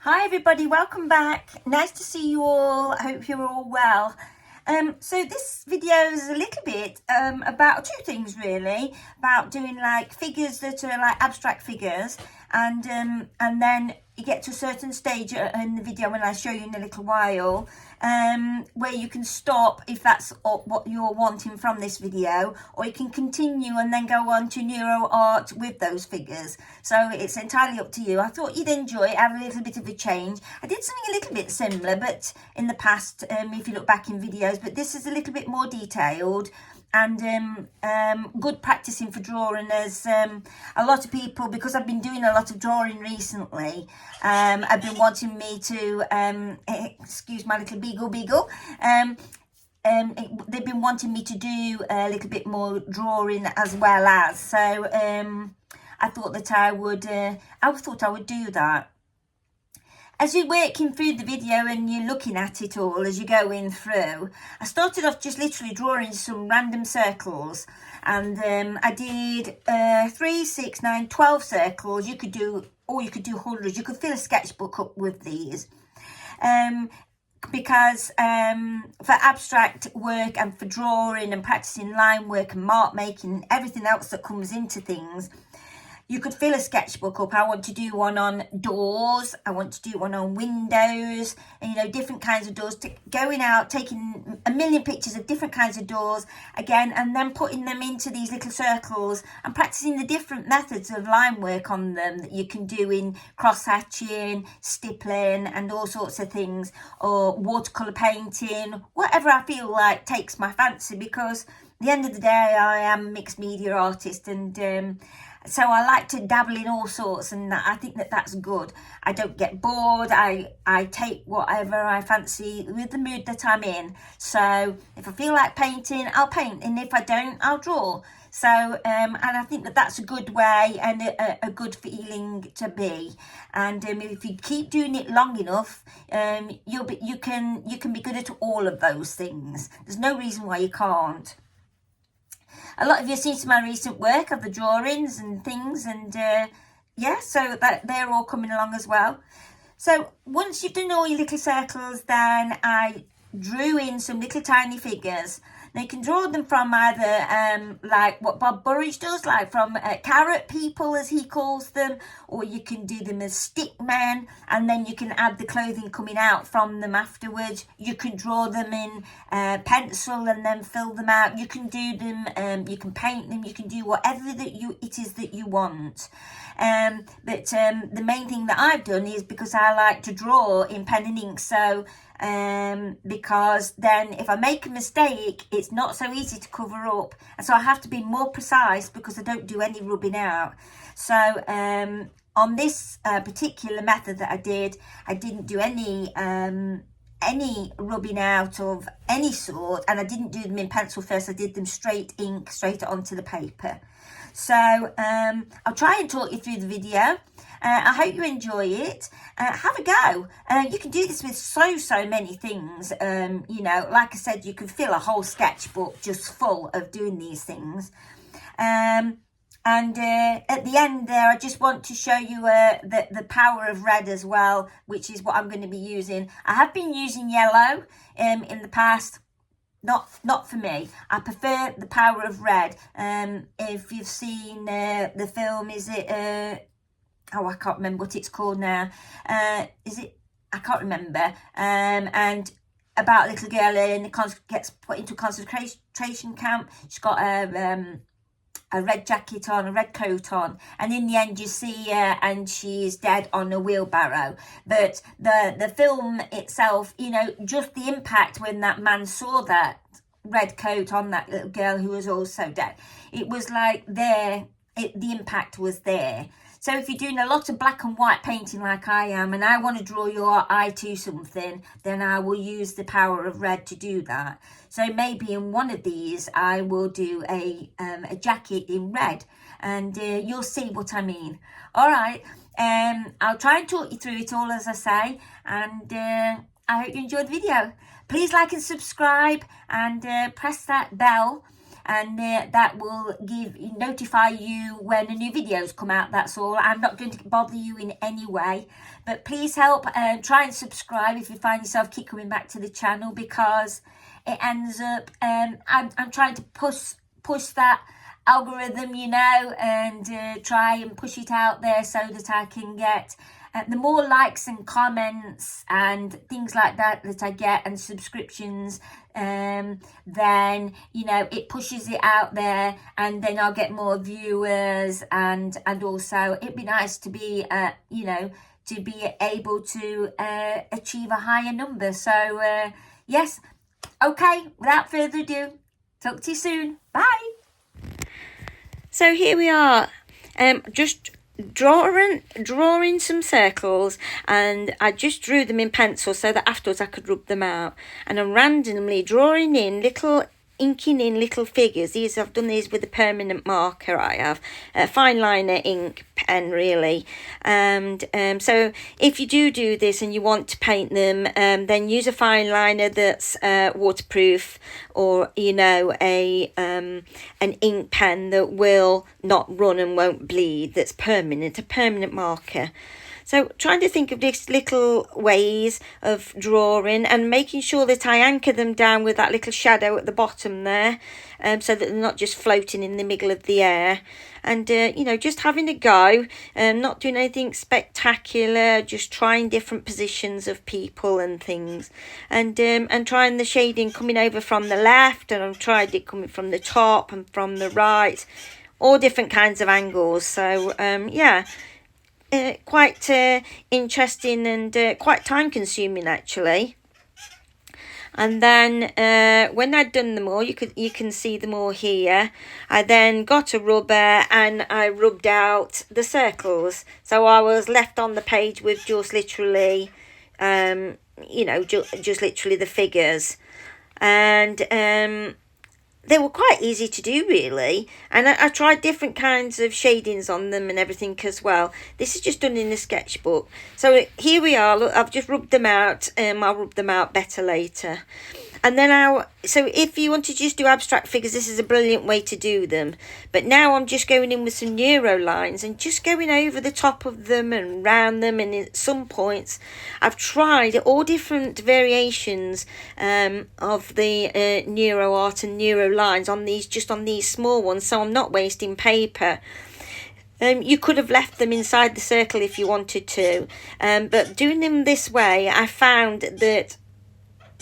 Hi everybody, welcome back. Nice to see you all. I hope you're all well. So this video is a little bit about two things really, about doing like figures that are like abstract figures, and then you get to a certain stage in the video when I show you in a little while, where you can stop if that's what you're wanting from this video, or you can continue and then go on to Neuro Art with those figures. So it's entirely up to you. I thought you'd enjoy it, have a little bit of a change. I did something a little bit similar, but in the past, if you look back in videos, but this is a little bit more detailed and good practicing for drawing. As a lot of people, because I've been doing a lot of drawing recently, have been wanting me to excuse my little beagle, they've been wanting me to do a little bit more drawing as well as, so I thought that I would do that. As you're working through the video and you're looking at it all as you're going through, I started off just literally drawing some random circles, and I did 3, 6, 9, 12 circles. You could do hundreds. You could fill a sketchbook up with these. Because for abstract work and for drawing and practicing line work and mark making and everything else that comes into things, you could fill a sketchbook up. I want to do one on doors. I want to do one on windows, and different kinds of doors. Going out, taking a million pictures of different kinds of doors again, and then putting them into these little circles and practicing the different methods of line work on them that you can do in cross hatching, stippling, and all sorts of things, or watercolor painting, whatever I feel like takes my fancy, because at the end of the day, I am a mixed media artist, and so I like to dabble in all sorts, and I think that that's good. I don't get bored. I take whatever I fancy with the mood that I'm in. So if I feel like painting, I'll paint, and if I don't, I'll draw. So and I think that that's a good way and a good feeling to be. And if you keep doing it long enough, you can be good at all of those things. There's no reason why you can't. A lot of you have seen some of my recent work of the drawings and things, and so that they're all coming along as well. So once you've done all your little circles, then I drew in some little tiny figures. Now you can draw them from either like what Bob Burridge does, like from carrot people as he calls them, or you can do them as stick men, and then you can add the clothing coming out from them afterwards. You can draw them in pencil and then fill them out. You can do them, you can paint them, you can do whatever it is that you want. But the main thing that I've done is, because I like to draw in pen and ink, so because then if I make a mistake, it's not so easy to cover up, and so I have to be more precise because I don't do any rubbing out. So on this particular method that I didn't do any rubbing out of any sort, and I didn't do them in pencil first. I did them straight ink, straight onto the paper. So I'll try and talk you through the video. I hope you enjoy it. Have a go. You can do this with so many things. Like I said, you can fill a whole sketchbook just full of doing these things. And at the end there, I just want to show you the power of red as well, which is what I'm going to be using. I have been using yellow in the past. Not for me. I prefer the power of red. If you've seen the film, is it I can't remember what it's called now. Is it? I can't remember. And about a little girl gets put into a concentration camp. She's got a red jacket on, a red coat on, and in the end you see her and she's dead on a wheelbarrow. But the film itself, just the impact when that man saw that red coat on that little girl who was also dead, it was like the impact was there. So if you're doing a lot of black and white painting like I am, and I want to draw your eye to something, then I will use the power of red to do that. So maybe in one of these, I will do a jacket in red, and you'll see what I mean. All right, I'll try and talk you through it all, as I say, and I hope you enjoyed the video. Please like and subscribe, and press that bell and that will notify you when a new video's come out. That's all. I'm not going to bother you in any way, but please help try and subscribe if you find yourself keep coming back to the channel, because it ends up I'm trying to push that algorithm, you know, and try and push it out there so that I can get the more likes and comments and things like that I get, and subscriptions, then, you know, it pushes it out there, and then I'll get more viewers, and also it'd be nice to be you know, to be able to achieve a higher number. So yes, okay, without further ado, talk to you soon. Bye. So here we are, just drawing some circles, and I just drew them in pencil so that afterwards I could rub them out, and I'm randomly drawing in inking in little figures. I've done these with a permanent marker. I have a fine liner ink pen, really, and so if you do this and you want to paint them, then use a fine liner that's waterproof, or, you know, an ink pen that will not run and won't bleed, that's permanent, a permanent marker. So trying to think of these little ways of drawing, and making sure that I anchor them down with that little shadow at the bottom there, so that they're not just floating in the middle of the air. And, you know, just having a go, not doing anything spectacular, just trying different positions of people and things. And trying the shading coming over from the left, and I've tried it coming from the top and from the right, all different kinds of angles. So, yeah. Quite interesting and quite time consuming, actually. And then when I'd done them all, you can see them all here. I then got a rubber and I rubbed out the circles, so I was left on the page with just literally you know, just literally the figures. And they were quite easy to do, really, and I tried different kinds of shadings on them and everything as well. This is just done in the sketchbook. So here we are. Look, I've just rubbed them out. I'll rub them out better later. And then so if you want to just do abstract figures, this is a brilliant way to do them. But now I'm just going in with some neuro lines and just going over the top of them and round them. And at some points, I've tried all different variations of the neuro art and neuro lines on these small ones. So I'm not wasting paper. You could have left them inside the circle if you wanted to. But doing them this way, I found that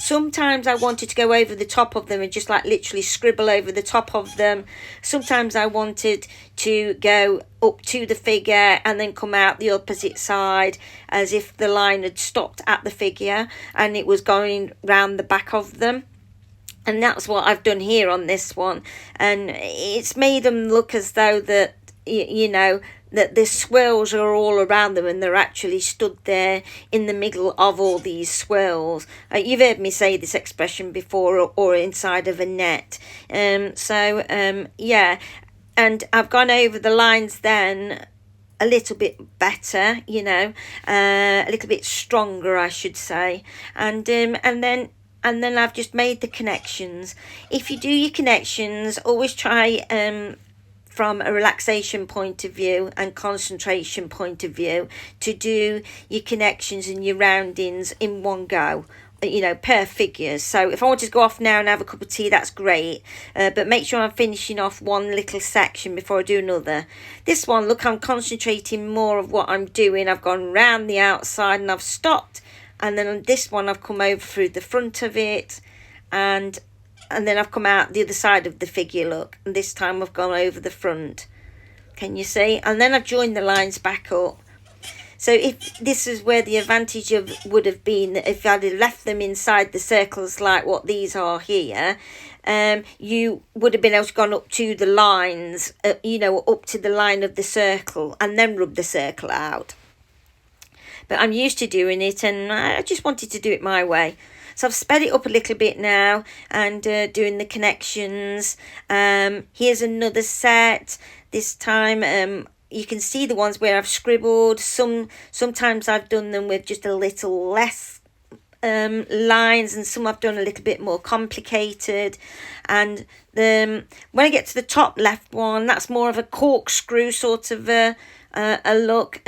sometimes I wanted to go over the top of them and just like literally scribble over the top of them. Sometimes I wanted to go up to the figure and then come out the opposite side, as if the line had stopped at the figure and it was going round the back of them. And that's what I've done here on this one. And it's made them look as though that, you know, that the swirls are all around them and they're actually stood there in the middle of all these swirls. You've heard me say this expression before, or inside of a net. Yeah, and I've gone over the lines then a little bit better, you know, a little bit stronger, I should say. And then I've just made the connections. If you do your connections, always try from a relaxation point of view and concentration point of view to do your connections and your roundings in one go, you know, per figures. So if I want to go off now and have a cup of tea, that's great, but make sure I'm finishing off one little section before I do another. This one, look, I'm concentrating more of what I'm doing. I've gone round the outside and I've stopped, and then on this one I've come over through the front of it, and then I've come out the other side of the figure, look, and this time I've gone over the front. Can you see? And then I've joined the lines back up. So if this is where the advantage would have been, if I'd have left them inside the circles like what these are here, you would have been able to go up to the lines, you know, up to the line of the circle, and then rub the circle out. But I'm used to doing it, and I just wanted to do it my way. So I've sped it up a little bit now and doing the connections. Here's another set. This time you can see the ones where I've scribbled. Sometimes I've done them with just a little less lines, and some I've done a little bit more complicated. And when I get to the top left one, that's more of a corkscrew sort of a look.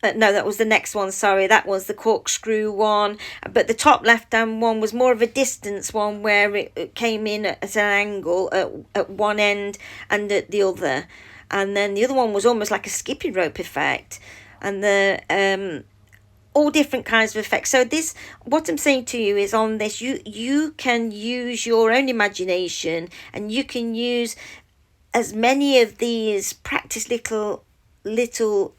No, that was the next one, sorry, that was the corkscrew one. But the top left hand one was more of a distance one, where it came in at an angle at one end and at the other. And then the other one was almost like a skipping rope effect. And the all different kinds of effects. So this, what I'm saying to you is, on this, you can use your own imagination, and you can use as many of these practice little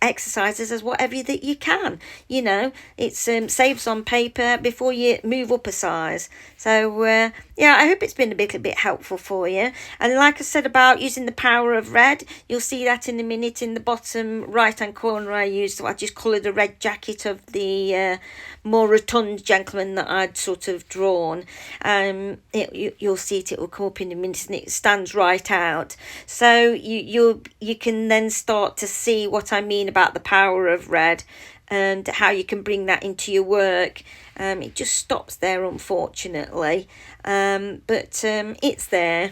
exercises as whatever that you can. You know, it's saves on paper before you move up a size. So yeah, I hope it's been a little bit helpful for you. And like I said about using the power of red, you'll see that in a minute in the bottom right hand corner. I just coloured a red jacket of the more rotund gentleman that I'd sort of drawn. You'll see it will come up in a minute, and it stands right out. So you can then start to see what I mean about the power of red, and how you can bring that into your work. It just stops there, unfortunately, but it's there.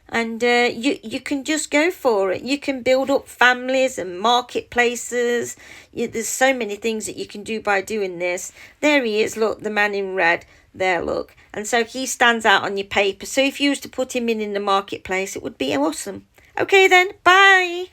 And you can just go for it. You can build up families and marketplaces. There's so many things that you can do by doing this. There he is, look, the man in red. There, look. And so he stands out on your paper. So if you was to put him in the marketplace, it would be awesome. Okay then, bye.